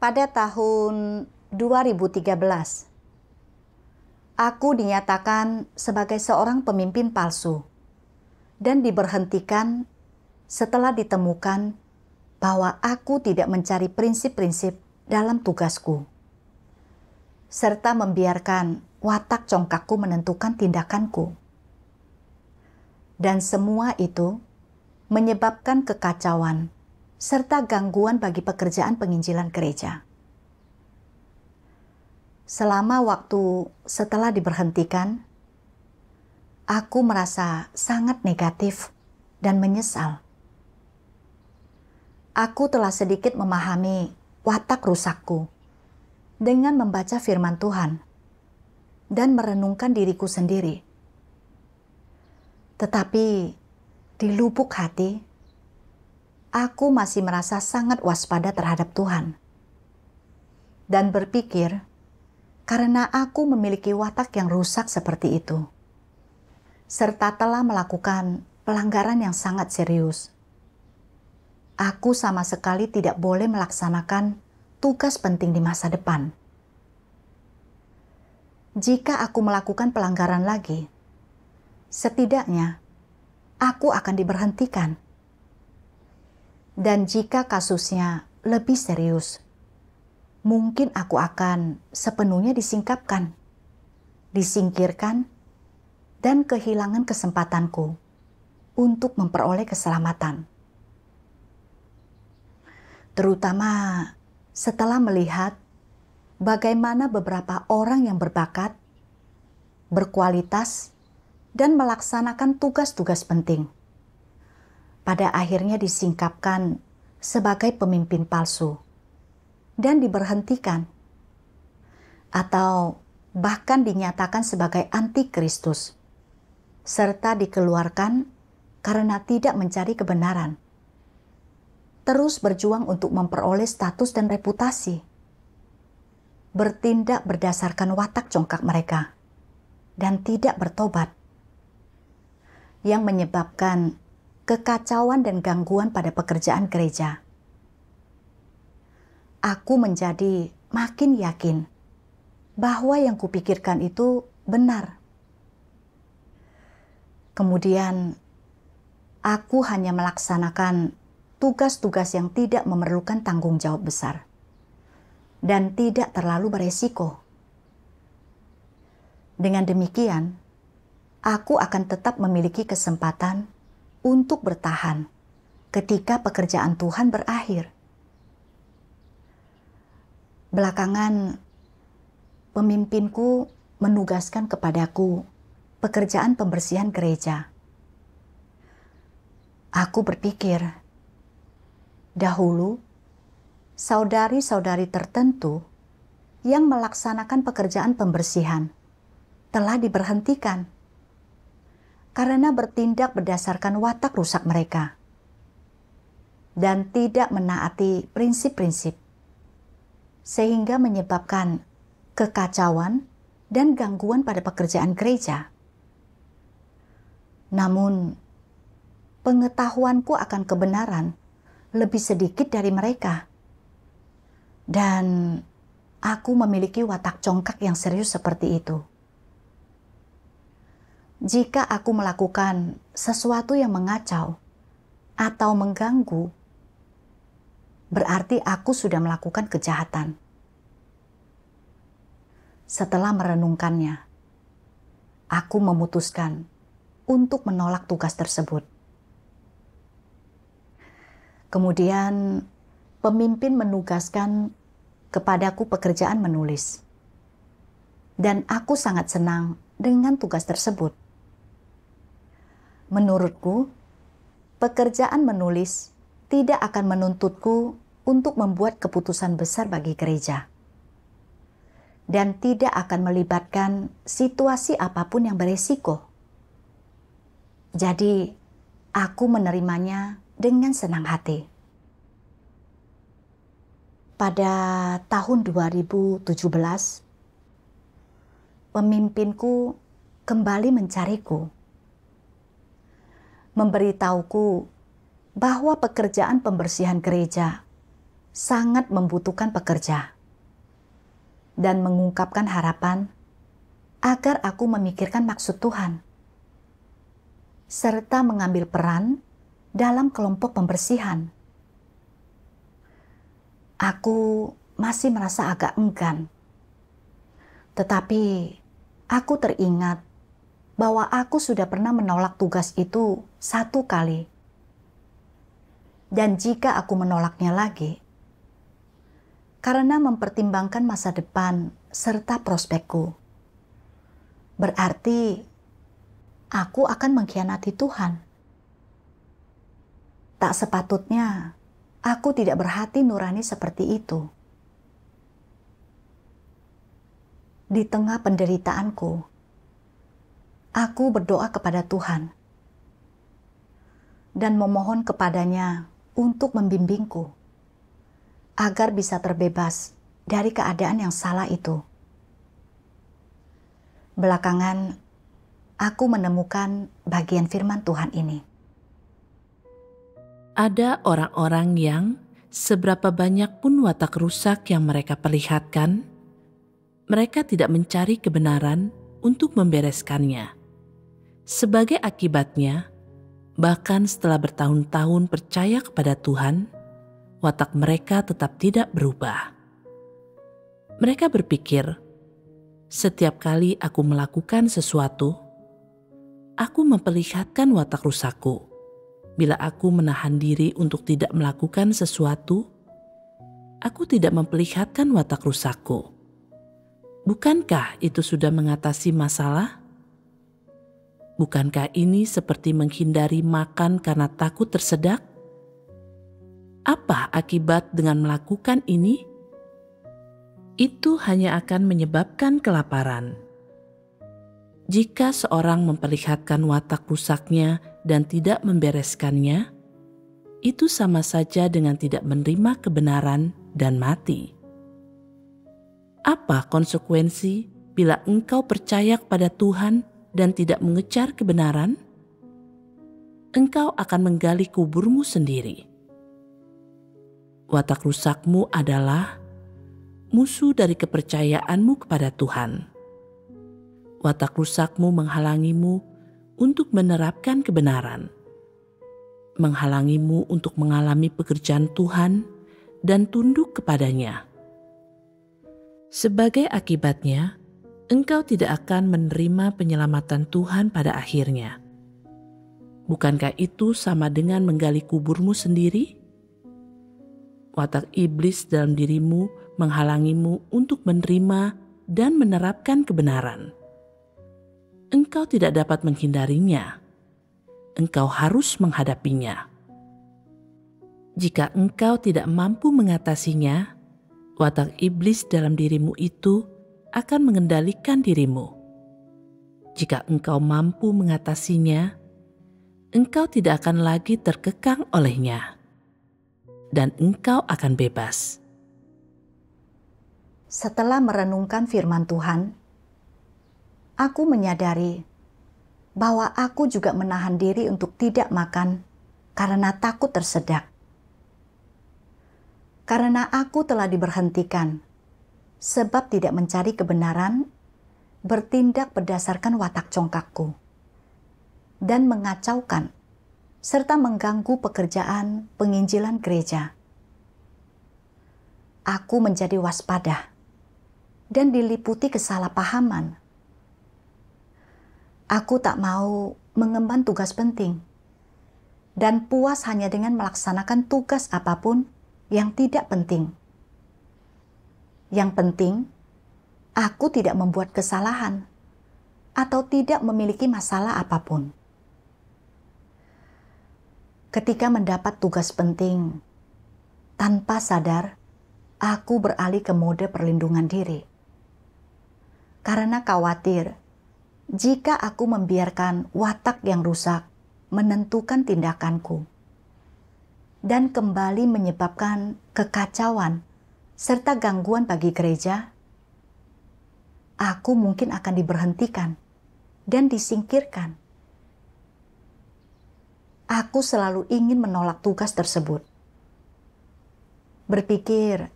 Pada tahun 2013, aku dinyatakan sebagai seorang pemimpin palsu dan diberhentikan setelah ditemukan bahwa aku tidak mencari prinsip-prinsip dalam tugasku, serta membiarkan watak congkakku menentukan tindakanku. Dan semua itu menyebabkan kekacauan serta gangguan bagi pekerjaan penginjilan gereja. Selama waktu setelah diberhentikan, aku merasa sangat negatif dan menyesal. Aku telah sedikit memahami watak rusakku dengan membaca firman Tuhan dan merenungkan diriku sendiri. Tetapi di lubuk hati, aku masih merasa sangat waspada terhadap Tuhan dan berpikir karena aku memiliki watak yang rusak seperti itu, serta telah melakukan pelanggaran yang sangat serius, aku sama sekali tidak boleh melaksanakan tugas penting di masa depan. Jika aku melakukan pelanggaran lagi, setidaknya aku akan diberhentikan. Dan jika kasusnya lebih serius, mungkin aku akan sepenuhnya disingkapkan, disingkirkan, dan kehilangan kesempatanku untuk memperoleh keselamatan. Terutama setelah melihat bagaimana beberapa orang yang berbakat, berkualitas, dan melaksanakan tugas-tugas penting pada akhirnya disingkapkan sebagai pemimpin palsu dan diberhentikan, atau bahkan dinyatakan sebagai antikristus, serta dikeluarkan karena tidak mencari kebenaran, terus berjuang untuk memperoleh status dan reputasi, bertindak berdasarkan watak congkak mereka, dan tidak bertobat, yang menyebabkan kekacauan dan gangguan pada pekerjaan gereja. Aku menjadi makin yakin bahwa yang kupikirkan itu benar. Kemudian, aku hanya melaksanakan tugas-tugas yang tidak memerlukan tanggung jawab besar dan tidak terlalu beresiko. Dengan demikian, aku akan tetap memiliki kesempatan untuk bertahan ketika pekerjaan Tuhan berakhir. Belakangan, pemimpinku menugaskan kepadaku pekerjaan pembersihan gereja. Aku berpikir, dahulu saudari-saudari tertentu yang melaksanakan pekerjaan pembersihan telah diberhentikan karena bertindak berdasarkan watak rusak mereka dan tidak menaati prinsip-prinsip, sehingga menyebabkan kekacauan dan gangguan pada pekerjaan gereja. Namun, pengetahuanku akan kebenaran lebih sedikit dari mereka, dan aku memiliki watak congkak yang serius seperti itu. Jika aku melakukan sesuatu yang mengacau atau mengganggu, berarti aku sudah melakukan kejahatan. Setelah merenungkannya, aku memutuskan untuk menolak tugas tersebut. Kemudian, pemimpin menugaskan kepadaku pekerjaan menulis. Dan aku sangat senang dengan tugas tersebut. Menurutku, pekerjaan menulis tidak akan menuntutku untuk membuat keputusan besar bagi gereja, dan tidak akan melibatkan situasi apapun yang beresiko. Jadi, aku menerimanya dengan senang hati. Pada tahun 2017, pemimpinku kembali mencariku, memberitahuku bahwa pekerjaan pembersihan gereja sangat membutuhkan pekerja dan mengungkapkan harapan agar aku memikirkan maksud Tuhan, serta mengambil peran dalam kelompok pembersihan. Aku masih merasa agak enggan, tetapi aku teringat bahwa aku sudah pernah menolak tugas itu 1 kali. Dan jika aku menolaknya lagi, karena mempertimbangkan masa depan serta prospekku, berarti aku akan mengkhianati Tuhan. Tak sepatutnya aku tidak berhati nurani seperti itu. Di tengah penderitaanku, aku berdoa kepada Tuhan dan memohon kepadanya untuk membimbingku agar bisa terbebas dari keadaan yang salah itu. Belakangan, aku menemukan bagian firman Tuhan ini. Ada orang-orang yang seberapa banyak pun watak rusak yang mereka perlihatkan, mereka tidak mencari kebenaran untuk membereskannya. Sebagai akibatnya, bahkan setelah bertahun-tahun percaya kepada Tuhan, watak mereka tetap tidak berubah. Mereka berpikir, setiap kali aku melakukan sesuatu, aku memperlihatkan watak rusakku. Bila aku menahan diri untuk tidak melakukan sesuatu, aku tidak memperlihatkan watak rusakku. Bukankah itu sudah mengatasi masalah? Bukankah ini seperti menghindari makan karena takut tersedak? Apa akibat dengan melakukan ini? Itu hanya akan menyebabkan kelaparan. Jika seorang memperlihatkan watak rusaknya dan tidak membereskannya, itu sama saja dengan tidak menerima kebenaran dan mati. Apa konsekuensi bila engkau percaya kepada Tuhan dan tidak mengejar kebenaran? Engkau akan menggali kuburmu sendiri. Watak rusakmu adalah musuh dari kepercayaanmu kepada Tuhan. Watak rusakmu menghalangimu untuk menerapkan kebenaran, menghalangimu untuk mengalami pekerjaan Tuhan dan tunduk kepadanya. Sebagai akibatnya, engkau tidak akan menerima penyelamatan Tuhan pada akhirnya. Bukankah itu sama dengan menggali kuburmu sendiri? Watak iblis dalam dirimu menghalangimu untuk menerima dan menerapkan kebenaran. Engkau tidak dapat menghindarinya. Engkau harus menghadapinya. Jika engkau tidak mampu mengatasinya, watak iblis dalam dirimu itu akan mengendalikan dirimu. Jika engkau mampu mengatasinya, engkau tidak akan lagi terkekang olehnya, dan engkau akan bebas. Setelah merenungkan firman Tuhan, aku menyadari bahwa aku juga menahan diri untuk tidak makan karena takut tersedak. Karena aku telah diberhentikan, sebab tidak mencari kebenaran, bertindak berdasarkan watak congkakku, dan mengacaukan, serta mengganggu pekerjaan penginjilan gereja. Aku menjadi waspada dan diliputi kesalahpahaman. Aku tak mau mengemban tugas penting dan puas hanya dengan melaksanakan tugas apapun yang tidak penting. Yang penting, aku tidak membuat kesalahan atau tidak memiliki masalah apapun. Ketika mendapat tugas penting, tanpa sadar, aku beralih ke mode perlindungan diri. Karena khawatir jika aku membiarkan watak yang rusak menentukan tindakanku dan kembali menyebabkan kekacauan serta gangguan bagi gereja, aku mungkin akan diberhentikan dan disingkirkan. Aku selalu ingin menolak tugas tersebut. berpikir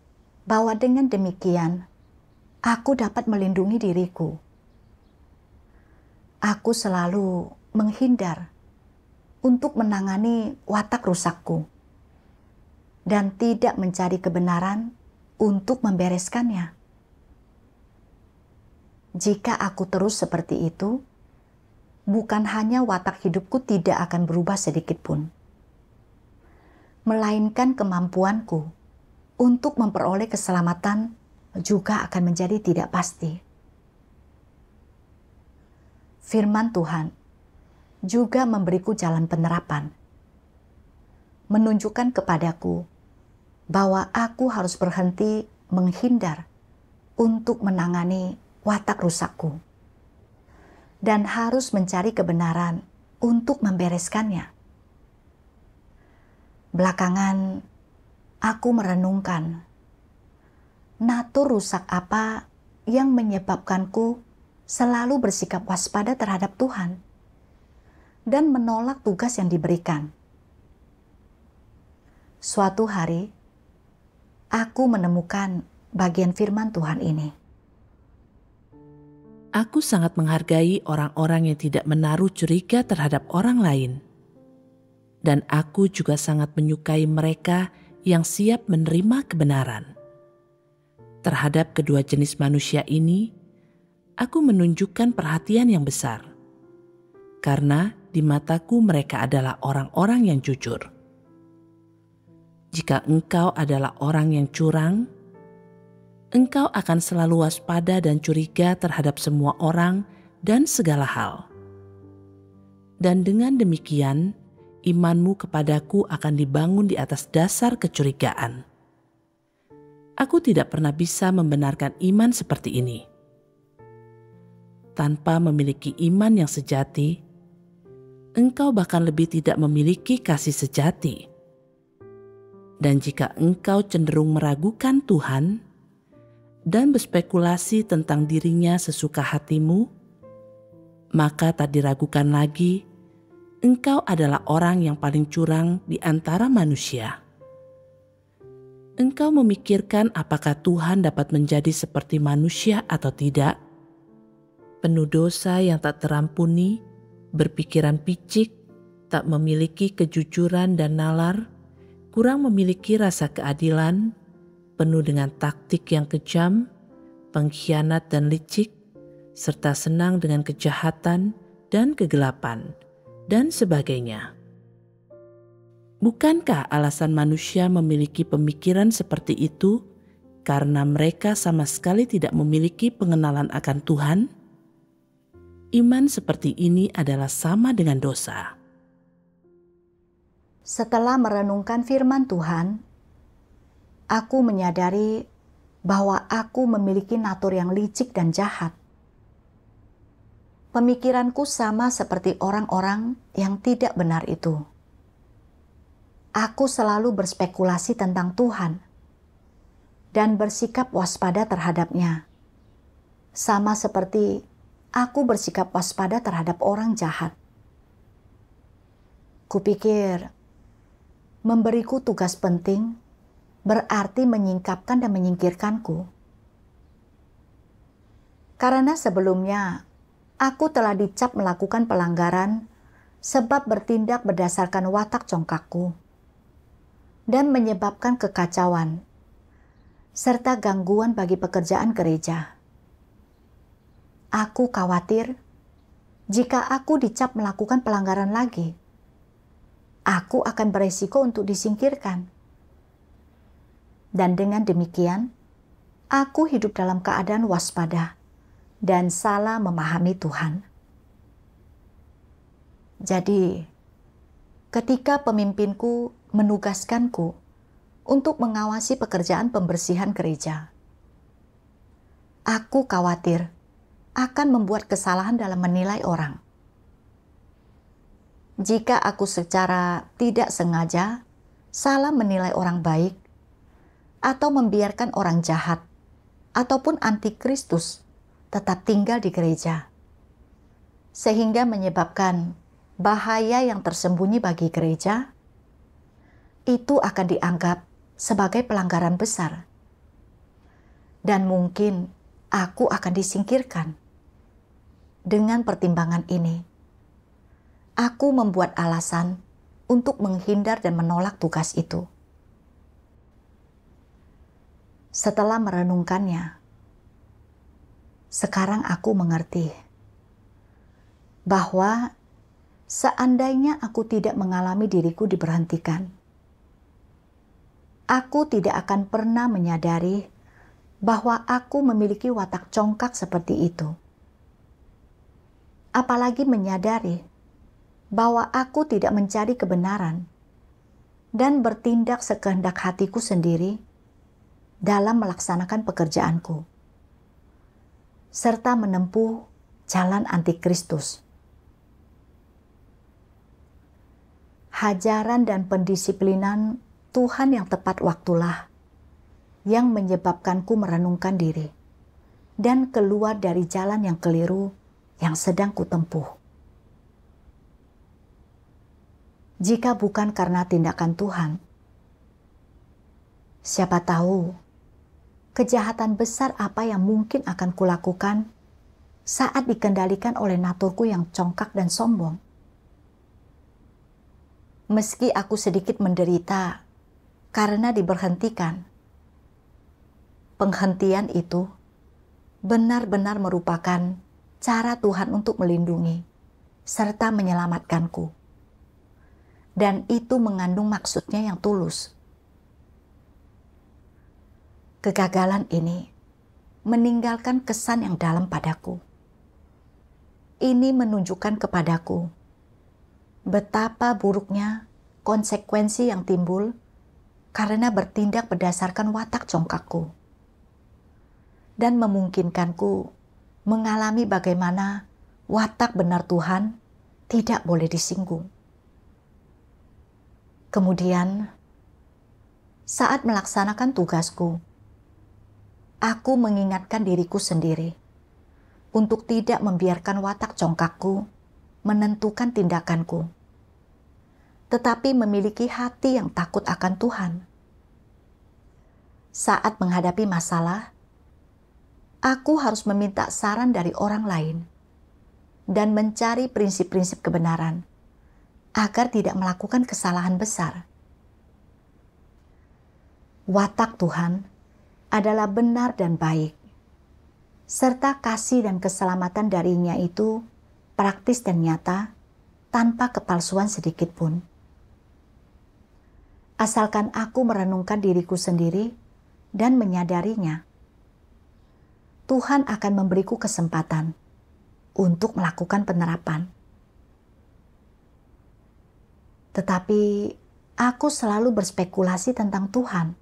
bahwa dengan demikian aku dapat melindungi diriku. Aku selalu menghindar untuk menangani watak rusakku dan tidak mencari kebenaran untuk membereskannya. Jika aku terus seperti itu, bukan hanya watak hidupku tidak akan berubah sedikit pun, melainkan kemampuanku untuk memperoleh keselamatan juga akan menjadi tidak pasti. Firman Tuhan juga memberiku jalan penerapan, menunjukkan kepadaku bahwa aku harus berhenti menghindar untuk menangani watak rusakku dan harus mencari kebenaran untuk membereskannya. Belakangan, aku merenungkan natur rusak apa yang menyebabkanku selalu bersikap waspada terhadap Tuhan dan menolak tugas yang diberikan. Suatu hari, aku menemukan bagian firman Tuhan ini. Aku sangat menghargai orang-orang yang tidak menaruh curiga terhadap orang lain. Dan aku juga sangat menyukai mereka yang siap menerima kebenaran. Terhadap kedua jenis manusia ini, aku menunjukkan perhatian yang besar. Karena di mataku mereka adalah orang-orang yang jujur. Jika engkau adalah orang yang curang, engkau akan selalu waspada dan curiga terhadap semua orang dan segala hal. Dan dengan demikian, imanmu kepadaku akan dibangun di atas dasar kecurigaan. Aku tidak pernah bisa membenarkan iman seperti ini. Tanpa memiliki iman yang sejati, engkau bahkan lebih tidak memiliki kasih sejati. Dan jika engkau cenderung meragukan Tuhan dan berspekulasi tentang dirinya sesuka hatimu, maka tak diragukan lagi, engkau adalah orang yang paling curang di antara manusia. Engkau memikirkan apakah Tuhan dapat menjadi seperti manusia atau tidak? Penuh dosa yang tak terampuni, berpikiran picik, tak memiliki kejujuran dan nalar, kurang memiliki rasa keadilan, penuh dengan taktik yang kejam, pengkhianat dan licik, serta senang dengan kejahatan dan kegelapan, dan sebagainya. Bukankah alasan manusia memiliki pemikiran seperti itu karena mereka sama sekali tidak memiliki pengenalan akan Tuhan? Iman seperti ini adalah sama dengan dosa. Setelah merenungkan firman Tuhan, aku menyadari bahwa aku memiliki natur yang licik dan jahat. Pemikiranku sama seperti orang-orang yang tidak benar itu. Aku selalu berspekulasi tentang Tuhan dan bersikap waspada terhadapnya, sama seperti aku bersikap waspada terhadap orang jahat. Kupikir memberiku tugas penting berarti menyingkapkan dan menyingkirkanku. Karena sebelumnya aku telah dicap melakukan pelanggaran sebab bertindak berdasarkan watak congkakku dan menyebabkan kekacauan serta gangguan bagi pekerjaan gereja. Aku khawatir jika aku dicap melakukan pelanggaran lagi, aku akan beresiko untuk disingkirkan. Dan dengan demikian, aku hidup dalam keadaan waspada dan salah memahami Tuhan. Jadi, ketika pemimpinku menugaskanku untuk mengawasi pekerjaan pembersihan gereja, aku khawatir akan membuat kesalahan dalam menilai orang. Jika aku secara tidak sengaja salah menilai orang baik, atau membiarkan orang jahat, ataupun antikristus tetap tinggal di gereja, sehingga menyebabkan bahaya yang tersembunyi bagi gereja, itu akan dianggap sebagai pelanggaran besar. Dan mungkin aku akan disingkirkan. Dengan pertimbangan ini, aku membuat alasan untuk menghindar dan menolak tugas itu. Setelah merenungkannya, sekarang aku mengerti bahwa seandainya aku tidak mengalami diriku diberhentikan, aku tidak akan pernah menyadari bahwa aku memiliki watak congkak seperti itu. Apalagi menyadari bahwa aku tidak mencari kebenaran dan bertindak sekehendak hatiku sendiri dalam melaksanakan pekerjaanku, serta menempuh jalan antikristus. Hajaran dan pendisiplinan Tuhan yang tepat waktulah yang menyebabkanku merenungkan diri dan keluar dari jalan yang keliru yang sedang kutempuh. Jika bukan karena tindakan Tuhan, siapa tahu kejahatan besar apa yang mungkin akan kulakukan saat dikendalikan oleh naturku yang congkak dan sombong. Meski aku sedikit menderita karena diberhentikan, penghentian itu benar-benar merupakan cara Tuhan untuk melindungi serta menyelamatkanku. Dan itu mengandung maksudnya yang tulus. Kegagalan ini meninggalkan kesan yang dalam padaku. Ini menunjukkan kepadaku betapa buruknya konsekuensi yang timbul karena bertindak berdasarkan watak congkakku, dan memungkinkanku mengalami bagaimana watak benar Tuhan tidak boleh disinggung. Kemudian, saat melaksanakan tugasku, aku mengingatkan diriku sendiri untuk tidak membiarkan watak congkakku menentukan tindakanku, tetapi memiliki hati yang takut akan Tuhan. Saat menghadapi masalah, aku harus meminta saran dari orang lain dan mencari prinsip-prinsip kebenaran agar tidak melakukan kesalahan besar. Watak Tuhan adalah benar dan baik, serta kasih dan keselamatan darinya itu praktis dan nyata tanpa kepalsuan sedikit pun. Asalkan aku merenungkan diriku sendiri dan menyadarinya, Tuhan akan memberiku kesempatan untuk melakukan penerapan. Tetapi aku selalu berspekulasi tentang Tuhan,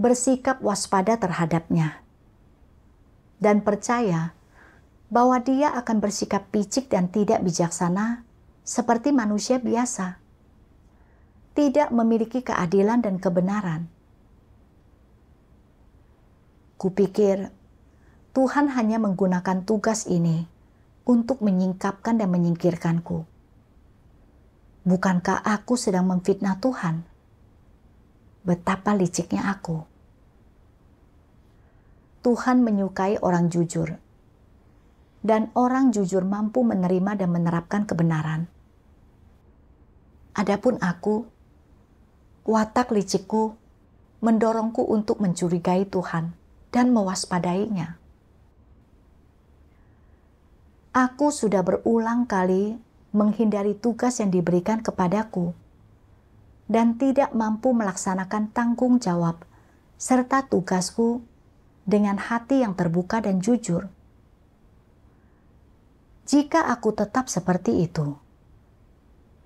bersikap waspada terhadapnya, dan percaya bahwa Dia akan bersikap picik dan tidak bijaksana seperti manusia biasa, tidak memiliki keadilan dan kebenaran. Kupikir Tuhan hanya menggunakan tugas ini untuk menyingkapkan dan menyingkirkanku. Bukankah aku sedang memfitnah Tuhan? Betapa liciknya aku. Tuhan menyukai orang jujur, dan orang jujur mampu menerima dan menerapkan kebenaran. Adapun aku, watak licikku mendorongku untuk mencurigai Tuhan dan mewaspadainya. Aku sudah berulang kali menghindari tugas yang diberikan kepadaku dan tidak mampu melaksanakan tanggung jawab serta tugasku dengan hati yang terbuka dan jujur. Jika aku tetap seperti itu,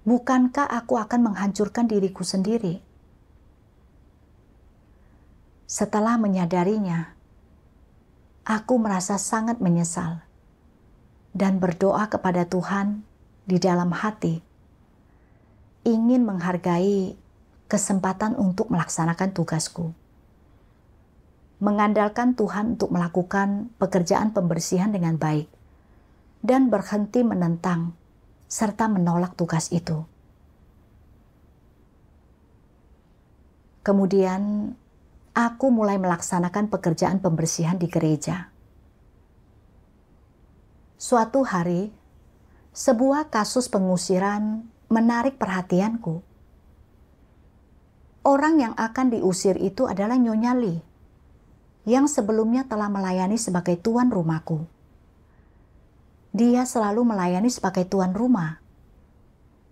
bukankah aku akan menghancurkan diriku sendiri? Setelah menyadarinya, aku merasa sangat menyesal dan berdoa kepada Tuhan di dalam hati, ingin menghargai kesempatan untuk melaksanakan tugasku, mengandalkan Tuhan untuk melakukan pekerjaan pembersihan dengan baik, dan berhenti menentang serta menolak tugas itu. Kemudian aku mulai melaksanakan pekerjaan pembersihan di gereja. Suatu hari, sebuah kasus pengusiran menarik perhatianku. Orang yang akan diusir itu adalah Nyonya Lee, yang sebelumnya telah melayani sebagai tuan rumahku. Dia selalu melayani sebagai tuan rumah.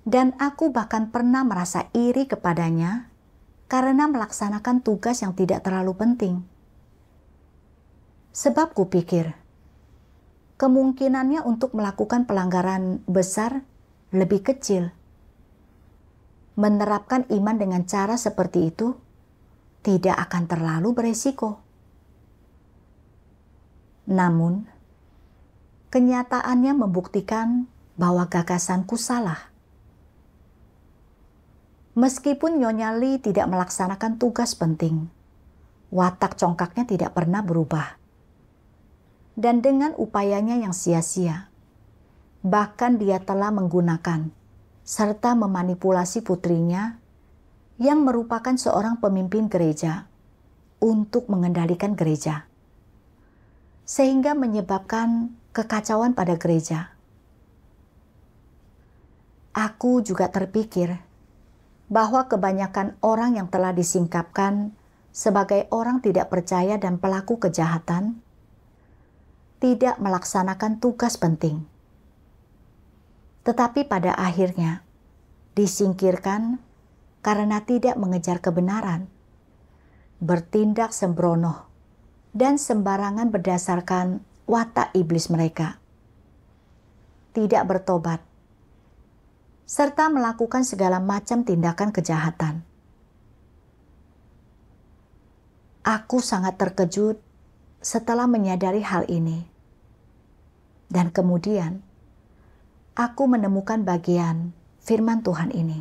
Dan aku bahkan pernah merasa iri kepadanya karena melaksanakan tugas yang tidak terlalu penting. Sebab kupikir, kemungkinannya untuk melakukan pelanggaran besar lebih kecil. Menerapkan iman dengan cara seperti itu tidak akan terlalu beresiko. Namun, kenyataannya membuktikan bahwa gagasanku salah. Meskipun Nyonya Lee tidak melaksanakan tugas penting, watak congkaknya tidak pernah berubah. Dan dengan upayanya yang sia-sia, bahkan dia telah menggunakan serta memanipulasi putrinya yang merupakan seorang pemimpin gereja untuk mengendalikan gereja. Sehingga menyebabkan kekacauan pada gereja. Aku juga terpikir bahwa kebanyakan orang yang telah disingkapkan sebagai orang tidak percaya dan pelaku kejahatan tidak melaksanakan tugas penting. Tetapi pada akhirnya disingkirkan karena tidak mengejar kebenaran, bertindak sembrono, dan sembarangan berdasarkan watak iblis mereka. Tidak bertobat, serta melakukan segala macam tindakan kejahatan. Aku sangat terkejut setelah menyadari hal ini. Dan kemudian, aku menemukan bagian firman Tuhan ini.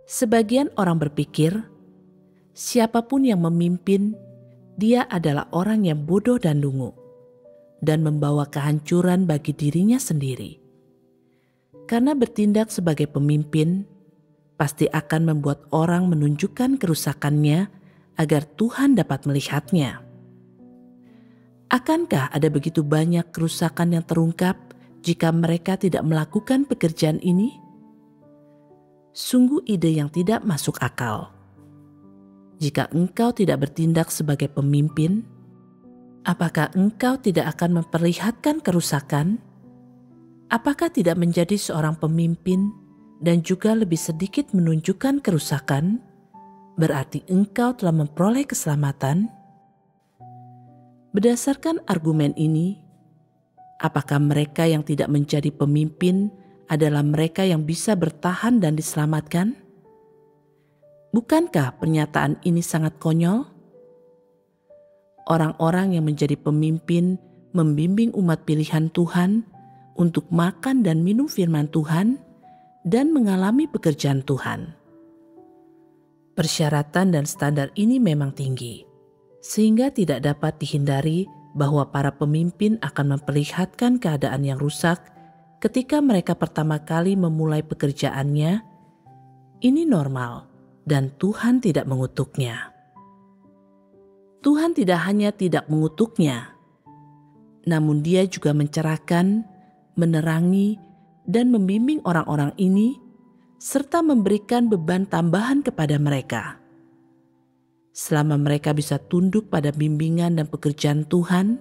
Sebagian orang berpikir, siapapun yang memimpin, dia adalah orang yang bodoh dan dungu, dan membawa kehancuran bagi dirinya sendiri. Karena bertindak sebagai pemimpin, pasti akan membuat orang menunjukkan kerusakannya agar Tuhan dapat melihatnya. Akankah ada begitu banyak kerusakan yang terungkap jika mereka tidak melakukan pekerjaan ini? Sungguh ide yang tidak masuk akal. Jika engkau tidak bertindak sebagai pemimpin, apakah engkau tidak akan memperlihatkan kerusakan? Apakah tidak menjadi seorang pemimpin dan juga lebih sedikit menunjukkan kerusakan, berarti engkau telah memperoleh keselamatan? Berdasarkan argumen ini, apakah mereka yang tidak menjadi pemimpin adalah mereka yang bisa bertahan dan diselamatkan? Bukankah pernyataan ini sangat konyol? Orang-orang yang menjadi pemimpin membimbing umat pilihan Tuhan untuk makan dan minum firman Tuhan dan mengalami pekerjaan Tuhan. Persyaratan dan standar ini memang tinggi, sehingga tidak dapat dihindari bahwa para pemimpin akan memperlihatkan keadaan yang rusak ketika mereka pertama kali memulai pekerjaannya. Ini normal dan Tuhan tidak mengutuknya. Tuhan tidak hanya tidak mengutuknya, namun Dia juga mencerahkan, menerangi, dan membimbing orang-orang ini, serta memberikan beban tambahan kepada mereka. Selama mereka bisa tunduk pada bimbingan dan pekerjaan Tuhan,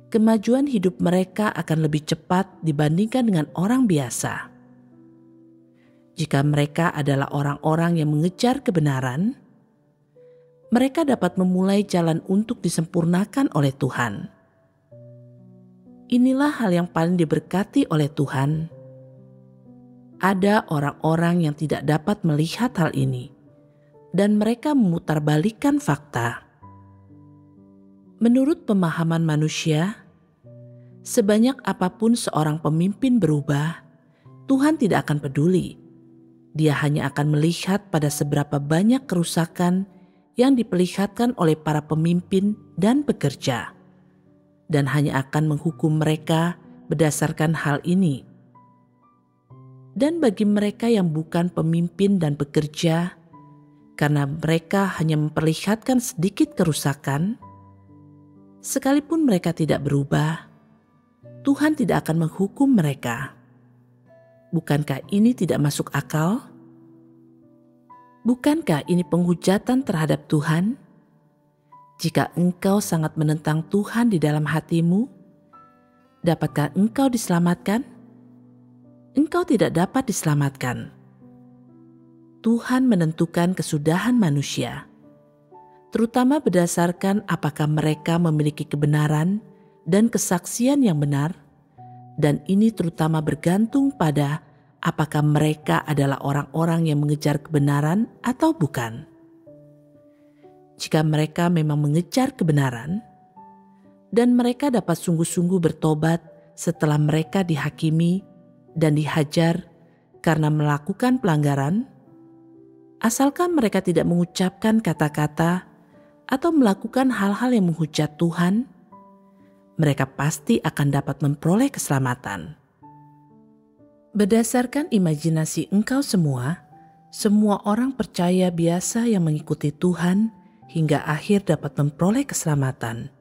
kemajuan hidup mereka akan lebih cepat dibandingkan dengan orang biasa. Jika mereka adalah orang-orang yang mengejar kebenaran, mereka dapat memulai jalan untuk disempurnakan oleh Tuhan. Inilah hal yang paling diberkati oleh Tuhan. Ada orang-orang yang tidak dapat melihat hal ini, dan mereka memutarbalikkan fakta. Menurut pemahaman manusia, sebanyak apapun seorang pemimpin berubah, Tuhan tidak akan peduli. Dia hanya akan melihat pada seberapa banyak kerusakan yang diperlihatkan oleh para pemimpin dan pekerja, dan hanya akan menghukum mereka berdasarkan hal ini. Dan bagi mereka yang bukan pemimpin dan pekerja, karena mereka hanya memperlihatkan sedikit kerusakan, sekalipun mereka tidak berubah, Tuhan tidak akan menghukum mereka. Bukankah ini tidak masuk akal? Bukankah ini penghujatan terhadap Tuhan? Jika engkau sangat menentang Tuhan di dalam hatimu, dapatkah engkau diselamatkan? Engkau tidak dapat diselamatkan. Tuhan menentukan kesudahan manusia, terutama berdasarkan apakah mereka memiliki kebenaran dan kesaksian yang benar, dan ini terutama bergantung pada apakah mereka adalah orang-orang yang mengejar kebenaran atau bukan. Jika mereka memang mengejar kebenaran, dan mereka dapat sungguh-sungguh bertobat setelah mereka dihakimi dan dihajar karena melakukan pelanggaran, asalkan mereka tidak mengucapkan kata-kata atau melakukan hal-hal yang menghujat Tuhan, mereka pasti akan dapat memperoleh keselamatan. Berdasarkan imajinasi engkau semua orang percaya biasa yang mengikuti Tuhan hingga akhir dapat memperoleh keselamatan.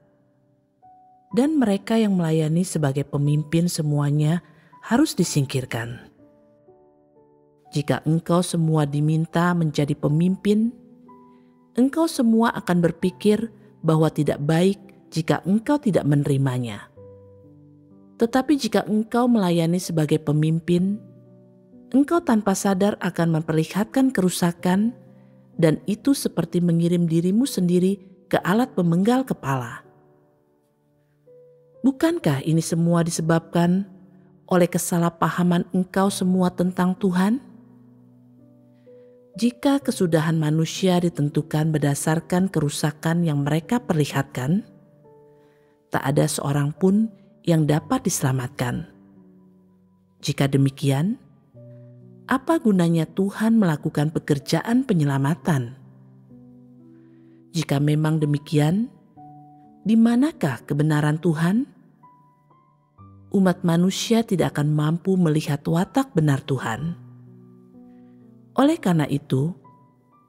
Dan mereka yang melayani sebagai pemimpin semuanya harus disingkirkan. Jika engkau semua diminta menjadi pemimpin, engkau semua akan berpikir bahwa tidak baik jika engkau tidak menerimanya. Tetapi jika engkau melayani sebagai pemimpin, engkau tanpa sadar akan memperlihatkan kerusakan, dan itu seperti mengirim dirimu sendiri ke alat pemenggal kepala. Bukankah ini semua disebabkan oleh kesalahpahaman engkau semua tentang Tuhan? Jika kesudahan manusia ditentukan berdasarkan kerusakan yang mereka perlihatkan, tak ada seorang pun yang dapat diselamatkan. Jika demikian, apa gunanya Tuhan melakukan pekerjaan penyelamatan? Jika memang demikian, di manakah kebenaran Tuhan? Umat manusia tidak akan mampu melihat watak benar Tuhan. Oleh karena itu,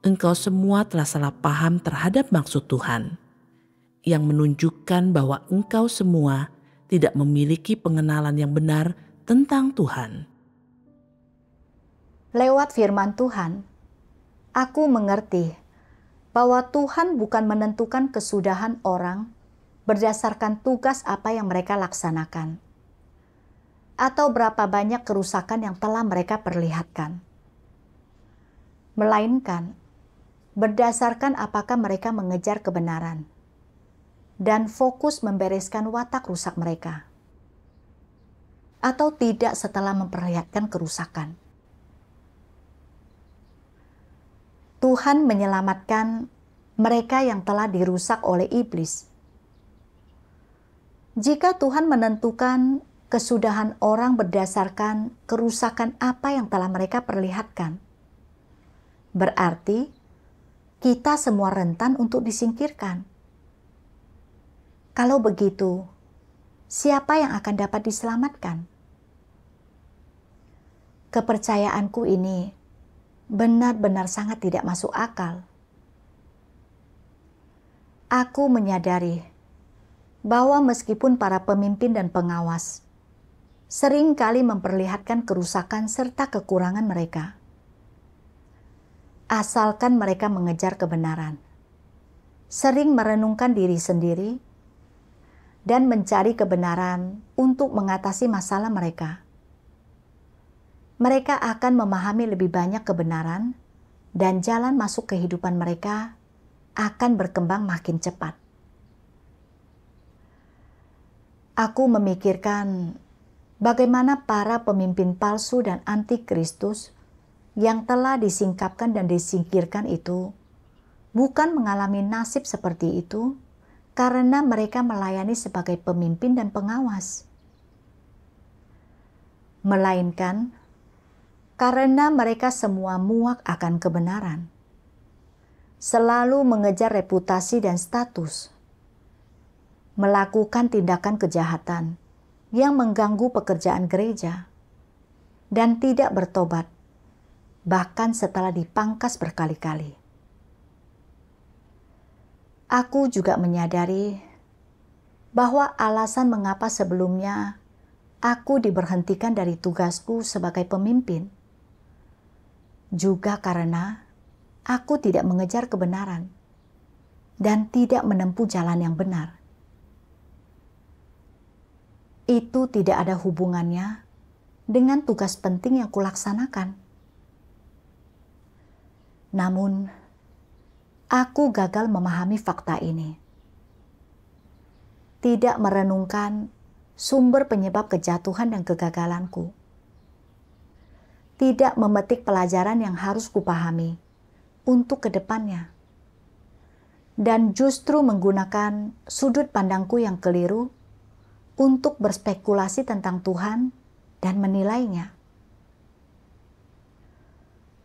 engkau semua telah salah paham terhadap maksud Tuhan, yang menunjukkan bahwa engkau semua tidak memiliki pengenalan yang benar tentang Tuhan. Lewat firman Tuhan, aku mengerti bahwa Tuhan bukan menentukan kesudahan orang berdasarkan tugas apa yang mereka laksanakan, atau berapa banyak kerusakan yang telah mereka perlihatkan, melainkan berdasarkan apakah mereka mengejar kebenaran dan fokus membereskan watak rusak mereka, atau tidak setelah memperlihatkan kerusakan. Tuhan menyelamatkan mereka yang telah dirusak oleh iblis. Jika Tuhan menentukan kesudahan orang berdasarkan kerusakan apa yang telah mereka perlihatkan, berarti kita semua rentan untuk disingkirkan. Kalau begitu, siapa yang akan dapat diselamatkan? Kepercayaanku ini benar-benar sangat tidak masuk akal. Aku menyadari bahwa meskipun para pemimpin dan pengawas sering kali memperlihatkan kerusakan serta kekurangan mereka, asalkan mereka mengejar kebenaran, sering merenungkan diri sendiri, dan mencari kebenaran untuk mengatasi masalah mereka, mereka akan memahami lebih banyak kebenaran dan jalan masuk kehidupan mereka akan berkembang makin cepat. Aku memikirkan bagaimana para pemimpin palsu dan antikristus yang telah disingkapkan dan disingkirkan itu bukan mengalami nasib seperti itu karena mereka melayani sebagai pemimpin dan pengawas, melainkan karena mereka semua muak akan kebenaran, selalu mengejar reputasi dan status, melakukan tindakan kejahatan yang mengganggu pekerjaan gereja, dan tidak bertobat, bahkan setelah dipangkas berkali-kali. Aku juga menyadari bahwa alasan mengapa sebelumnya aku diberhentikan dari tugasku sebagai pemimpin juga karena aku tidak mengejar kebenaran dan tidak menempuh jalan yang benar. Itu tidak ada hubungannya dengan tugas penting yang kulaksanakan. Namun, aku gagal memahami fakta ini. Tidak merenungkan sumber penyebab kejatuhan dan kegagalanku. Tidak memetik pelajaran yang harus kupahami untuk kedepannya. Dan justru menggunakan sudut pandangku yang keliru untuk berspekulasi tentang Tuhan dan menilainya.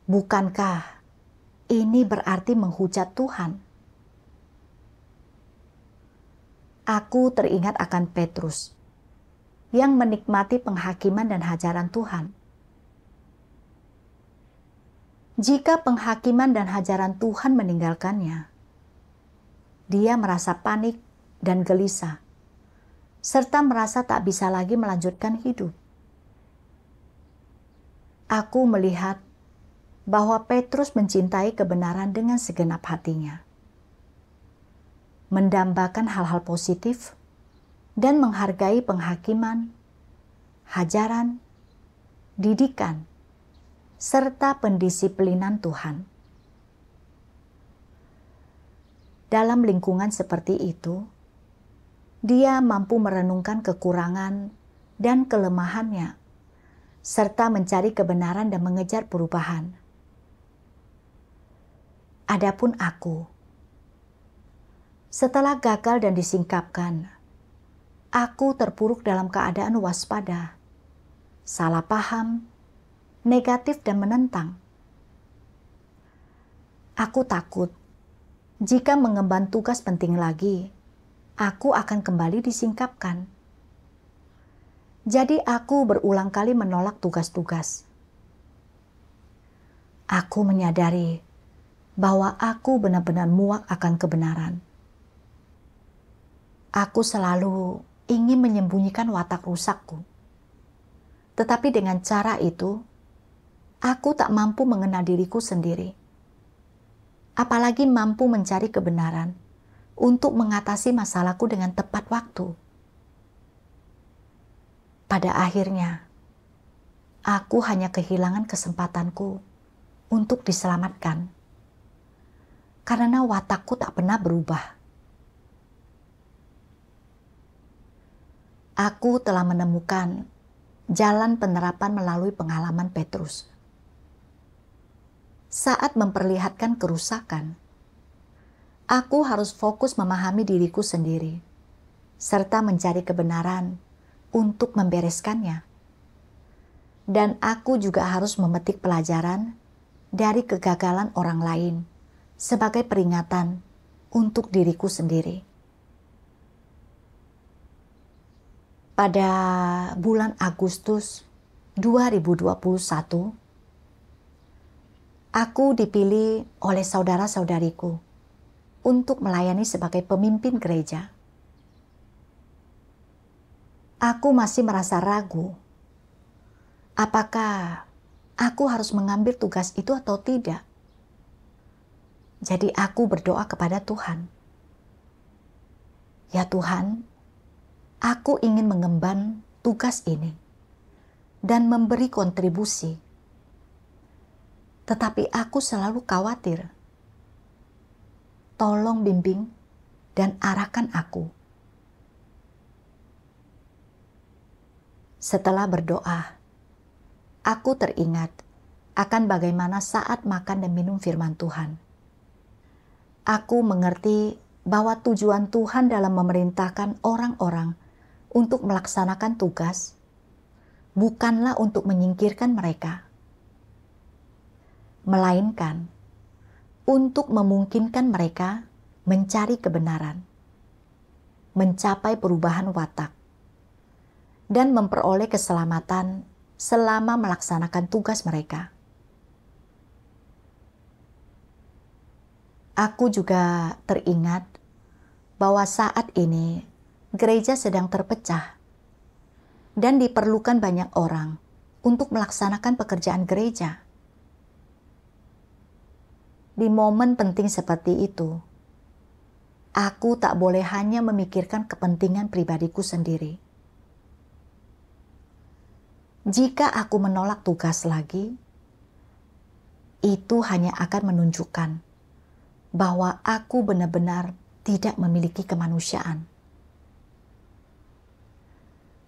Bukankah ini berarti menghujat Tuhan? Aku teringat akan Petrus yang menikmati penghakiman dan hajaran Tuhan. Jika penghakiman dan hajaran Tuhan meninggalkannya, dia merasa panik dan gelisah, serta merasa tak bisa lagi melanjutkan hidup. Aku melihat bahwa Petrus mencintai kebenaran dengan segenap hatinya, mendambakan hal-hal positif, dan menghargai penghakiman, hajaran, didikan, serta pendisiplinan Tuhan. Dalam lingkungan seperti itu, dia mampu merenungkan kekurangan dan kelemahannya, serta mencari kebenaran dan mengejar perubahan. Adapun aku, setelah gagal dan disingkapkan, aku terpuruk dalam keadaan waspada, salah paham, negatif dan menentang. Aku takut jika mengemban tugas penting lagi, aku akan kembali disingkapkan. Jadi aku berulang kali menolak tugas-tugas. Aku menyadari bahwa aku benar-benar muak akan kebenaran. Aku selalu ingin menyembunyikan watak rusakku. Tetapi dengan cara itu, aku tak mampu mengenal diriku sendiri. Apalagi mampu mencari kebenaran untuk mengatasi masalahku dengan tepat waktu. Pada akhirnya, aku hanya kehilangan kesempatanku untuk diselamatkan. Karena watakku tak pernah berubah. Aku telah menemukan jalan penerapan melalui pengalaman Petrus. Saat memperlihatkan kerusakan, aku harus fokus memahami diriku sendiri, serta mencari kebenaran untuk membereskannya. Dan aku juga harus memetik pelajaran dari kegagalan orang lain sebagai peringatan untuk diriku sendiri. Pada bulan Agustus 2021, aku dipilih oleh saudara-saudariku untuk melayani sebagai pemimpin gereja. Aku masih merasa ragu, apakah aku harus mengambil tugas itu atau tidak. Jadi aku berdoa kepada Tuhan. Ya Tuhan, aku ingin mengemban tugas ini dan memberi kontribusi. Tetapi aku selalu khawatir. Tolong bimbing dan arahkan aku. Setelah berdoa, aku teringat akan bagaimana saat makan dan minum firman Tuhan. Aku mengerti bahwa tujuan Tuhan dalam memerintahkan orang-orang untuk melaksanakan tugas bukanlah untuk menyingkirkan mereka, melainkan untuk memungkinkan mereka mencari kebenaran, mencapai perubahan watak, dan memperoleh keselamatan selama melaksanakan tugas mereka. Aku juga teringat bahwa saat ini gereja sedang terpecah dan diperlukan banyak orang untuk melaksanakan pekerjaan gereja. Di momen penting seperti itu, aku tak boleh hanya memikirkan kepentingan pribadiku sendiri. Jika aku menolak tugas lagi, itu hanya akan menunjukkan bahwa aku benar-benar tidak memiliki kemanusiaan.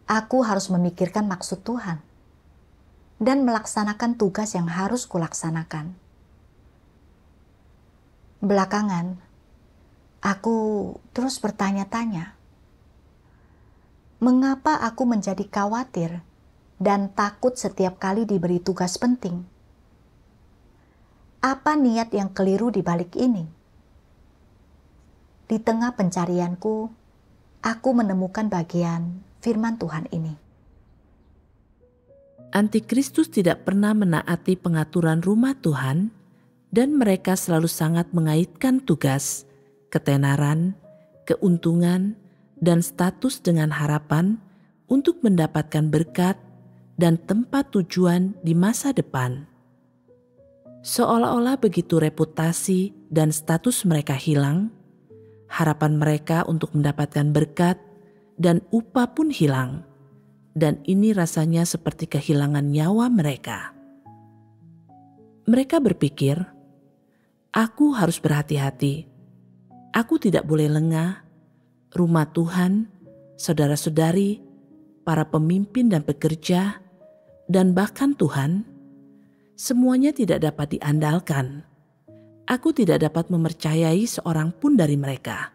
Aku harus memikirkan maksud Tuhan dan melaksanakan tugas yang harus kulaksanakan. Belakangan, aku terus bertanya-tanya, mengapa aku menjadi khawatir dan takut setiap kali diberi tugas penting? Apa niat yang keliru di balik ini? Di tengah pencarianku, aku menemukan bagian firman Tuhan ini. Antikristus tidak pernah menaati pengaturan rumah Tuhan, dan mereka selalu sangat mengaitkan tugas, ketenaran, keuntungan, dan status dengan harapan untuk mendapatkan berkat dan tempat tujuan di masa depan. Seolah-olah begitu reputasi dan status mereka hilang, harapan mereka untuk mendapatkan berkat dan upah pun hilang, dan ini rasanya seperti kehilangan nyawa mereka. Mereka berpikir, aku harus berhati-hati, aku tidak boleh lengah, rumah Tuhan, saudara-saudari, para pemimpin dan pekerja, dan bahkan Tuhan, semuanya tidak dapat diandalkan. Aku tidak dapat mempercayai seorang pun dari mereka.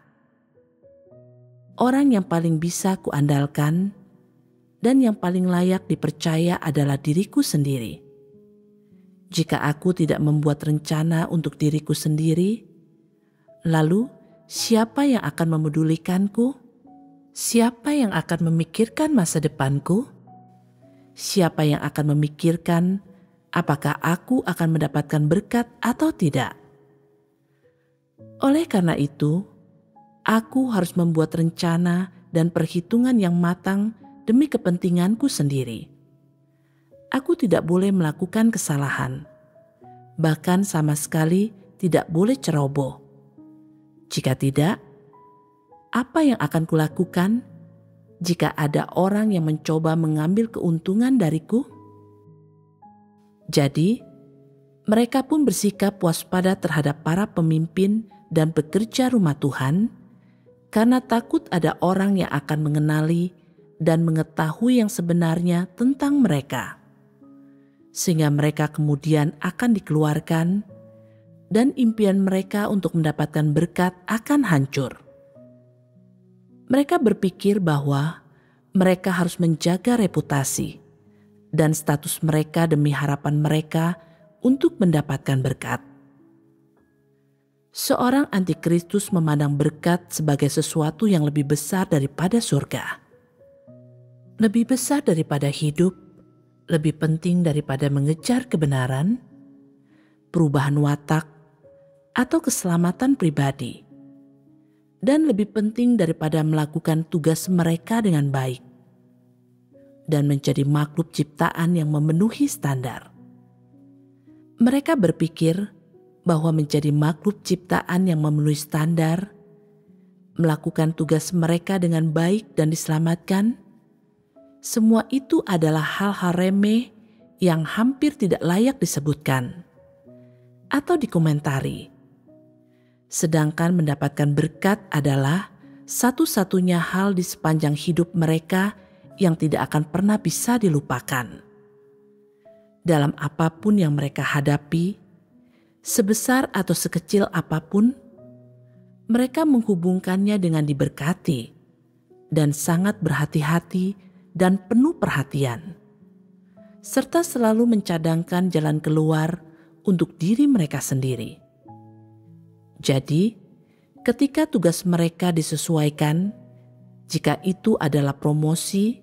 Orang yang paling bisa kuandalkan dan yang paling layak dipercaya adalah diriku sendiri. Jika aku tidak membuat rencana untuk diriku sendiri, lalu siapa yang akan memedulikanku? Siapa yang akan memikirkan masa depanku? Siapa yang akan memikirkan apakah aku akan mendapatkan berkat atau tidak? Oleh karena itu, aku harus membuat rencana dan perhitungan yang matang demi kepentinganku sendiri. Aku tidak boleh melakukan kesalahan, bahkan sama sekali tidak boleh ceroboh. Jika tidak, apa yang akan kulakukan jika ada orang yang mencoba mengambil keuntungan dariku? Jadi, mereka pun bersikap waspada terhadap para pemimpin dan pekerja rumah Tuhan, karena takut ada orang yang akan mengenali dan mengetahui yang sebenarnya tentang mereka, sehingga mereka kemudian akan dikeluarkan dan impian mereka untuk mendapatkan berkat akan hancur. Mereka berpikir bahwa mereka harus menjaga reputasi dan status mereka demi harapan mereka untuk mendapatkan berkat. Seorang antikristus memandang berkat sebagai sesuatu yang lebih besar daripada surga. Lebih besar daripada hidup, lebih penting daripada mengejar kebenaran, perubahan watak, atau keselamatan pribadi, dan lebih penting daripada melakukan tugas mereka dengan baik dan menjadi makhluk ciptaan yang memenuhi standar. Mereka berpikir bahwa menjadi makhluk ciptaan yang memenuhi standar, melakukan tugas mereka dengan baik dan diselamatkan, semua itu adalah hal-hal remeh yang hampir tidak layak disebutkan atau dikomentari. Sedangkan mendapatkan berkat adalah satu-satunya hal di sepanjang hidup mereka yang tidak akan pernah bisa dilupakan. Dalam apapun yang mereka hadapi, sebesar atau sekecil apapun, mereka menghubungkannya dengan diberkati dan sangat berhati-hati dan penuh perhatian, serta selalu mencadangkan jalan keluar untuk diri mereka sendiri. Jadi, ketika tugas mereka disesuaikan, jika itu adalah promosi,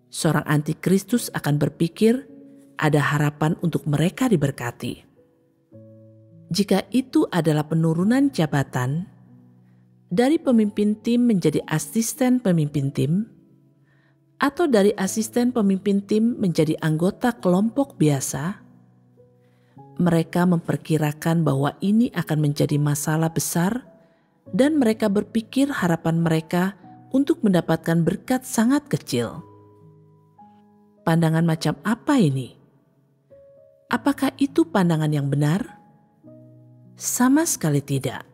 seorang antikristus akan berpikir ada harapan untuk mereka diberkati. Jika itu adalah penurunan jabatan, dari pemimpin tim menjadi asisten pemimpin tim, atau dari asisten pemimpin tim menjadi anggota kelompok biasa, mereka memperkirakan bahwa ini akan menjadi masalah besar dan mereka berpikir harapan mereka untuk mendapatkan berkat sangat kecil. Pandangan macam apa ini? Apakah itu pandangan yang benar? Sama sekali tidak.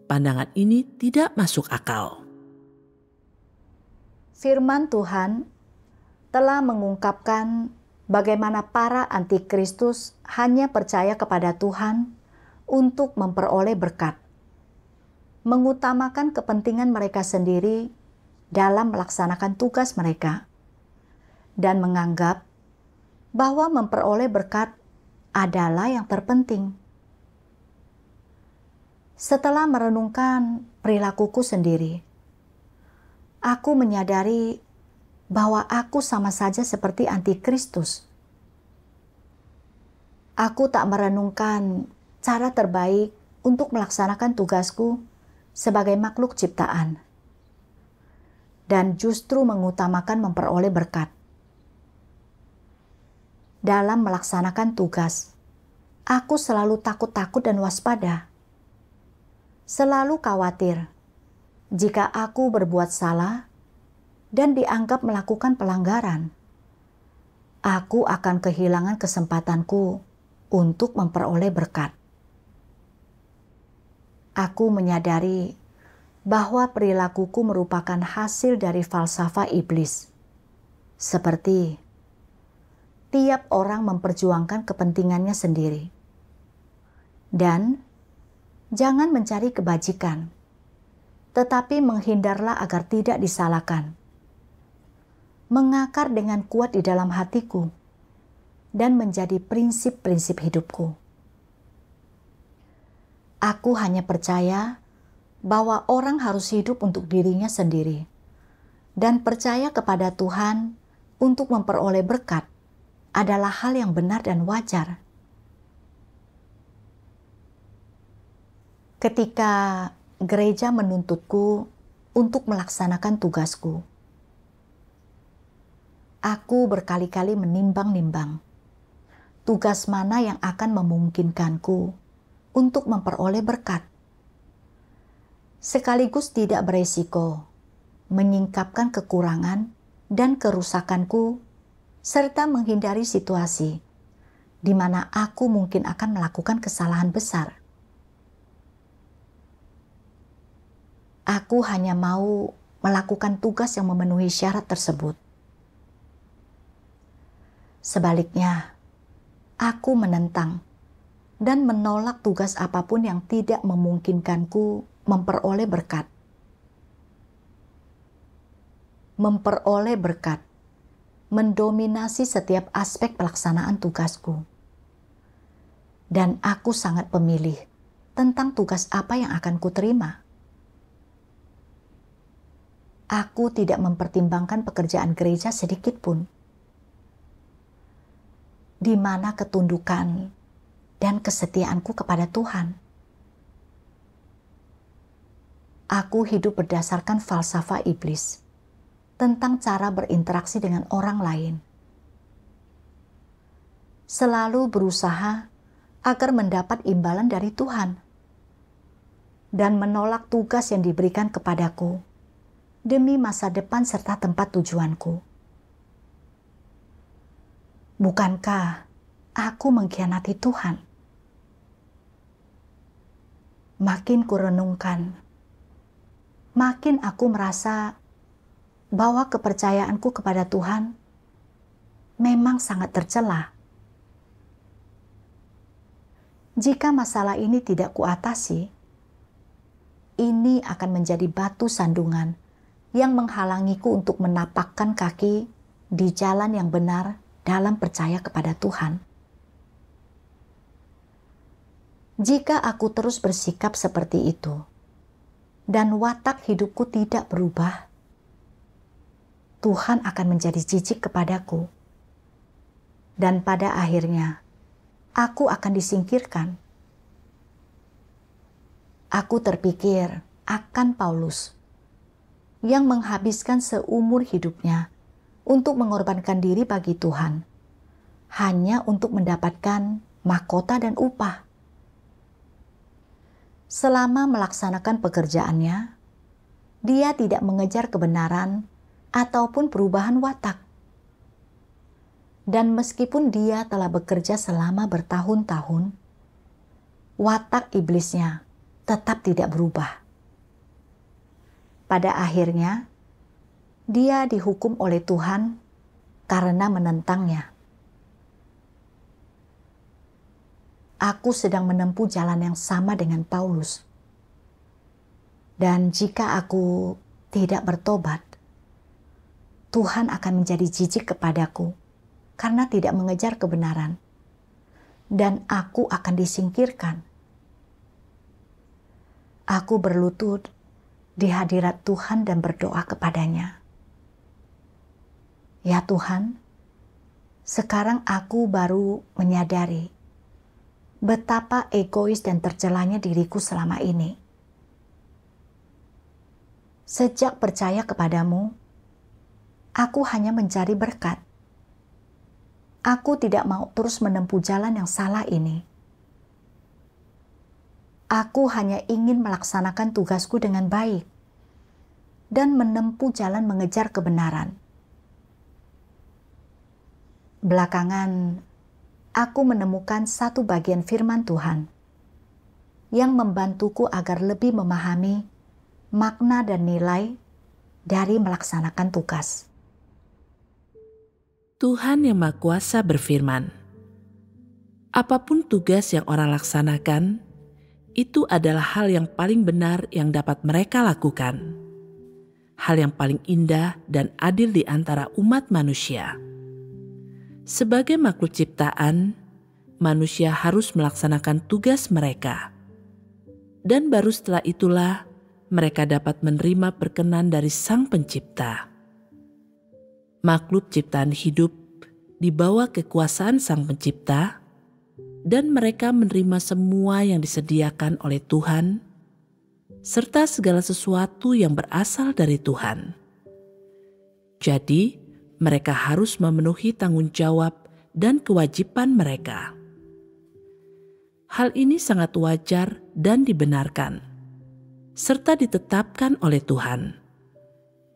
Pandangan ini tidak masuk akal. Firman Tuhan telah mengungkapkan bagaimana para antikristus hanya percaya kepada Tuhan untuk memperoleh berkat, mengutamakan kepentingan mereka sendiri dalam melaksanakan tugas mereka, dan menganggap bahwa memperoleh berkat adalah yang terpenting. Setelah merenungkan perilakuku sendiri, aku menyadari bahwa aku sama saja seperti antikristus. Aku tak merenungkan cara terbaik untuk melaksanakan tugasku sebagai makhluk ciptaan, dan justru mengutamakan memperoleh berkat. Dalam melaksanakan tugas, aku selalu takut-takut dan waspada. Selalu khawatir jika aku berbuat salah dan dianggap melakukan pelanggaran, aku akan kehilangan kesempatanku untuk memperoleh berkat. Aku menyadari bahwa perilakuku merupakan hasil dari falsafah iblis. Seperti tiap orang memperjuangkan kepentingannya sendiri. Dan jangan mencari kebajikan, tetapi menghindarlah agar tidak disalahkan. Mengakar dengan kuat di dalam hatiku dan menjadi prinsip-prinsip hidupku. Aku hanya percaya bahwa orang harus hidup untuk dirinya sendiri dan percaya kepada Tuhan untuk memperoleh berkat adalah hal yang benar dan wajar. Ketika gereja menuntutku untuk melaksanakan tugasku, aku berkali-kali menimbang-nimbang tugas mana yang akan memungkinkanku untuk memperoleh berkat, sekaligus tidak beresiko menyingkapkan kekurangan dan kerusakanku, serta menghindari situasi di mana aku mungkin akan melakukan kesalahan besar. Aku hanya mau melakukan tugas yang memenuhi syarat tersebut. Sebaliknya, aku menentang dan menolak tugas apapun yang tidak memungkinkanku memperoleh berkat. Memperoleh berkat mendominasi setiap aspek pelaksanaan tugasku. Dan aku sangat pemilih tentang tugas apa yang akan kuterima. Aku tidak mempertimbangkan pekerjaan gereja sedikit pun, di mana ketundukan dan kesetiaanku kepada Tuhan. Aku hidup berdasarkan falsafah iblis tentang cara berinteraksi dengan orang lain. Selalu berusaha agar mendapat imbalan dari Tuhan dan menolak tugas yang diberikan kepadaku demi masa depan serta tempat tujuanku. Bukankah aku mengkhianati Tuhan? Makin kurenungkan, makin aku merasa bahwa kepercayaanku kepada Tuhan memang sangat tercela. Jika masalah ini tidak kuatasi, ini akan menjadi batu sandungan yang menghalangiku untuk menapakkan kaki di jalan yang benar dalam percaya kepada Tuhan. Jika aku terus bersikap seperti itu, dan watak hidupku tidak berubah, Tuhan akan menjadi jijik kepadaku. Dan pada akhirnya, aku akan disingkirkan. Aku terpikir akan Paulus yang menghabiskan seumur hidupnya untuk mengorbankan diri bagi Tuhan, hanya untuk mendapatkan mahkota dan upah. Selama melaksanakan pekerjaannya, dia tidak mengejar kebenaran ataupun perubahan watak. Dan meskipun dia telah bekerja selama bertahun-tahun, watak iblisnya tetap tidak berubah. Pada akhirnya, dia dihukum oleh Tuhan karena menentangnya. Aku sedang menempuh jalan yang sama dengan Paulus. Dan jika aku tidak bertobat, Tuhan akan menjadi jijik kepadaku karena tidak mengejar kebenaran, dan aku akan disingkirkan. Aku berlutut di hadirat Tuhan dan berdoa kepadanya. Ya Tuhan, sekarang aku baru menyadari betapa egois dan tercelanya diriku selama ini. Sejak percaya kepadamu, aku hanya mencari berkat. Aku tidak mau terus menempuh jalan yang salah ini. Aku hanya ingin melaksanakan tugasku dengan baik dan menempuh jalan mengejar kebenaran. Belakangan, aku menemukan satu bagian firman Tuhan yang membantuku agar lebih memahami makna dan nilai dari melaksanakan tugas. Tuhan Yang Maha Kuasa berfirman, apapun tugas yang orang laksanakan, itu adalah hal yang paling benar yang dapat mereka lakukan. Hal yang paling indah dan adil di antara umat manusia. Sebagai makhluk ciptaan, manusia harus melaksanakan tugas mereka. Dan baru setelah itulah mereka dapat menerima perkenan dari Sang Pencipta. Makhluk ciptaan hidup di bawah kekuasaan Sang Pencipta, dan mereka menerima semua yang disediakan oleh Tuhan, serta segala sesuatu yang berasal dari Tuhan. Jadi, mereka harus memenuhi tanggung jawab dan kewajiban mereka. Hal ini sangat wajar dan dibenarkan, serta ditetapkan oleh Tuhan.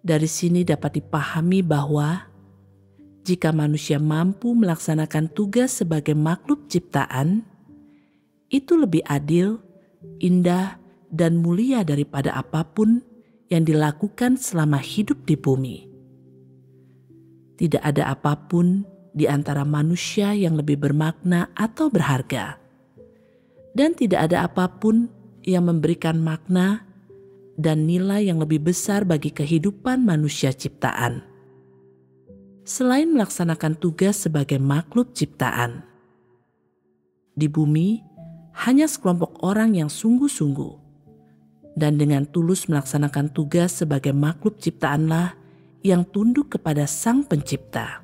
Dari sini dapat dipahami bahwa jika manusia mampu melaksanakan tugas sebagai makhluk ciptaan, itu lebih adil, indah, dan mulia daripada apapun yang dilakukan selama hidup di bumi. Tidak ada apapun di antara manusia yang lebih bermakna atau berharga, dan tidak ada apapun yang memberikan makna dan nilai yang lebih besar bagi kehidupan manusia ciptaan selain melaksanakan tugas sebagai makhluk ciptaan. Di bumi, hanya sekelompok orang yang sungguh-sungguh dan dengan tulus melaksanakan tugas sebagai makhluk ciptaanlah yang tunduk kepada Sang Pencipta.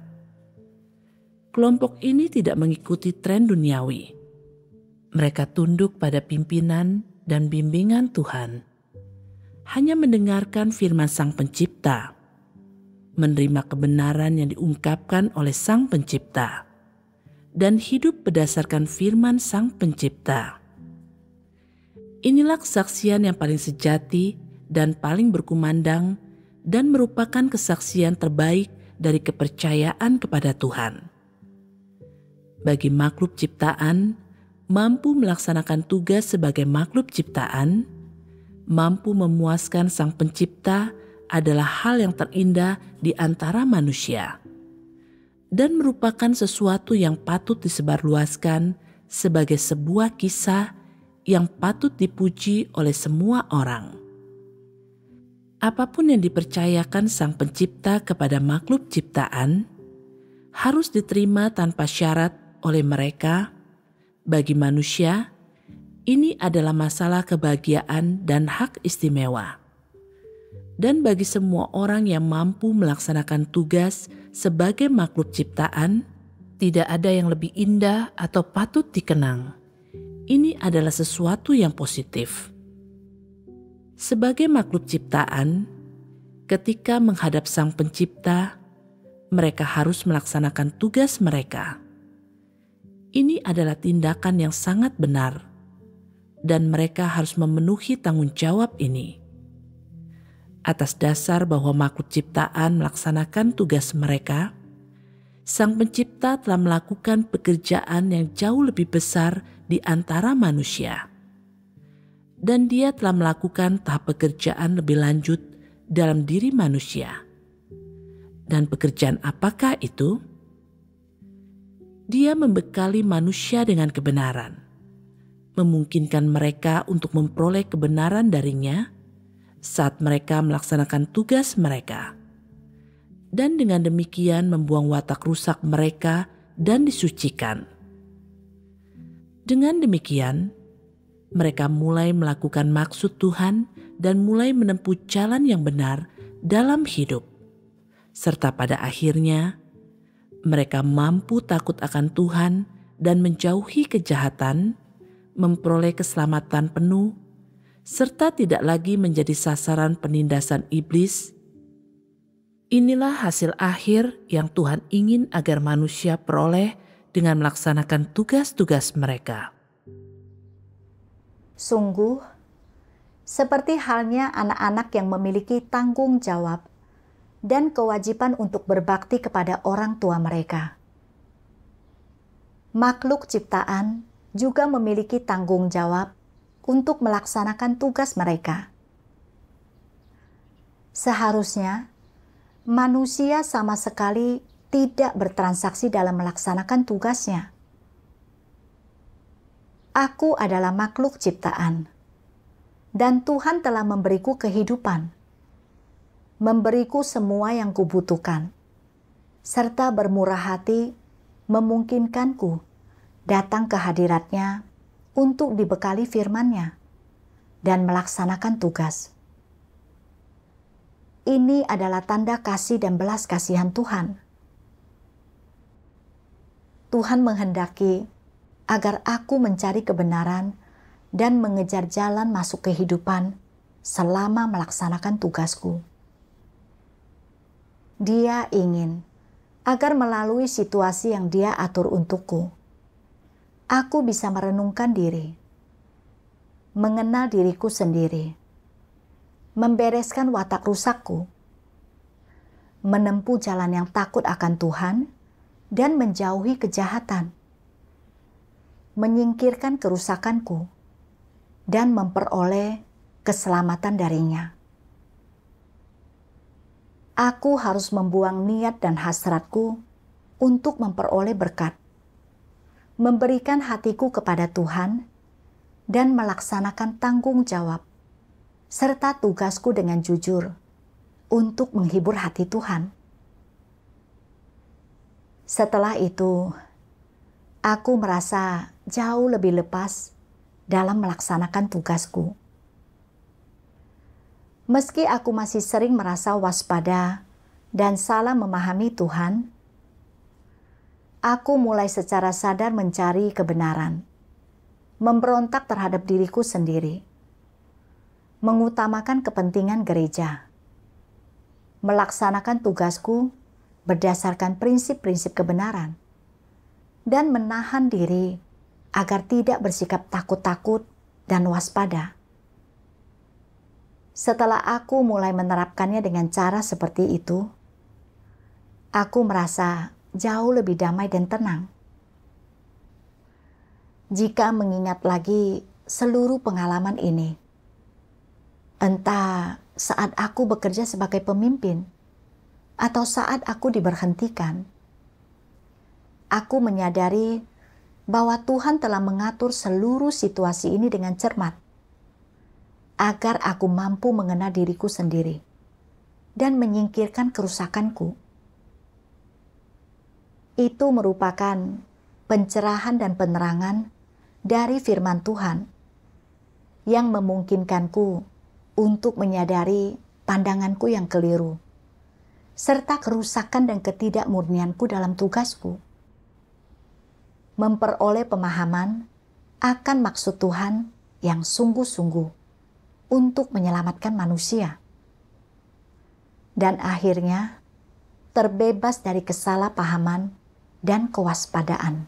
Kelompok ini tidak mengikuti tren duniawi. Mereka tunduk pada pimpinan dan bimbingan Tuhan, hanya mendengarkan firman Sang Pencipta, menerima kebenaran yang diungkapkan oleh Sang Pencipta, dan hidup berdasarkan firman Sang Pencipta. Inilah kesaksian yang paling sejati dan paling berkumandang dan merupakan kesaksian terbaik dari kepercayaan kepada Tuhan. Bagi makhluk ciptaan, mampu melaksanakan tugas sebagai makhluk ciptaan, mampu memuaskan Sang Pencipta adalah hal yang terindah di antara manusia dan merupakan sesuatu yang patut disebarluaskan sebagai sebuah kisah yang patut dipuji oleh semua orang. Apapun yang dipercayakan Sang Pencipta kepada makhluk ciptaan harus diterima tanpa syarat oleh mereka. Bagi manusia, ini adalah masalah kebahagiaan dan hak istimewa. Dan bagi semua orang yang mampu melaksanakan tugas sebagai makhluk ciptaan, tidak ada yang lebih indah atau patut dikenang. Ini adalah sesuatu yang positif. Sebagai makhluk ciptaan, ketika menghadap Sang Pencipta, mereka harus melaksanakan tugas mereka. Ini adalah tindakan yang sangat benar, dan mereka harus memenuhi tanggung jawab ini. Atas dasar bahwa makhluk ciptaan melaksanakan tugas mereka, Sang Pencipta telah melakukan pekerjaan yang jauh lebih besar di antara manusia. Dan Dia telah melakukan tahap pekerjaan lebih lanjut dalam diri manusia. Dan pekerjaan apakah itu? Dia membekali manusia dengan kebenaran, memungkinkan mereka untuk memperoleh kebenaran darinya saat mereka melaksanakan tugas mereka. Dan dengan demikian membuang watak rusak mereka dan disucikan. Dengan demikian, mereka mulai melakukan maksud Tuhan dan mulai menempuh jalan yang benar dalam hidup. Serta pada akhirnya, mereka mampu takut akan Tuhan dan menjauhi kejahatan, memperoleh keselamatan penuh, serta tidak lagi menjadi sasaran penindasan iblis. Inilah hasil akhir yang Tuhan ingin agar manusia peroleh dengan melaksanakan tugas-tugas mereka. Sungguh, seperti halnya anak-anak yang memiliki tanggung jawab dan kewajiban untuk berbakti kepada orang tua mereka. Makhluk ciptaan juga memiliki tanggung jawab untuk melaksanakan tugas mereka. Seharusnya, manusia sama sekali tidak bertransaksi dalam melaksanakan tugasnya. Aku adalah makhluk ciptaan, dan Tuhan telah memberiku kehidupan, memberiku semua yang kubutuhkan, serta bermurah hati memungkinkanku datang ke hadirat-Nya untuk dibekali firman-Nya dan melaksanakan tugas. Ini adalah tanda kasih dan belas kasihan Tuhan. Tuhan menghendaki agar aku mencari kebenaran dan mengejar jalan masuk kehidupan selama melaksanakan tugasku. Dia ingin agar melalui situasi yang Dia atur untukku, aku bisa merenungkan diri, mengenal diriku sendiri, membereskan watak rusakku, menempuh jalan yang takut akan Tuhan, dan menjauhi kejahatan, menyingkirkan kerusakanku, dan memperoleh keselamatan darinya. Aku harus membuang niat dan hasratku untuk memperoleh berkat, memberikan hatiku kepada Tuhan, dan melaksanakan tanggung jawab, serta tugasku dengan jujur untuk menghibur hati Tuhan. Setelah itu, aku merasa jauh lebih lepas dalam melaksanakan tugasku. Meski aku masih sering merasa waspada dan salah memahami Tuhan, aku mulai secara sadar mencari kebenaran, memberontak terhadap diriku sendiri, mengutamakan kepentingan gereja, melaksanakan tugasku berdasarkan prinsip-prinsip kebenaran, dan menahan diri agar tidak bersikap takut-takut dan waspada. Setelah aku mulai menerapkannya dengan cara seperti itu, aku merasa jauh lebih damai dan tenang. Jika mengingat lagi seluruh pengalaman ini, entah saat aku bekerja sebagai pemimpin atau saat aku diberhentikan, aku menyadari bahwa Tuhan telah mengatur seluruh situasi ini dengan cermat, agar aku mampu mengenal diriku sendiri dan menyingkirkan kerusakanku. Itu merupakan pencerahan dan penerangan dari firman Tuhan yang memungkinkanku untuk menyadari pandanganku yang keliru, serta kerusakan dan ketidakmurnianku dalam tugasku. Memperoleh pemahaman akan maksud Tuhan yang sungguh-sungguh untuk menyelamatkan manusia. Dan akhirnya terbebas dari kesalahpahaman dan kewaspadaan.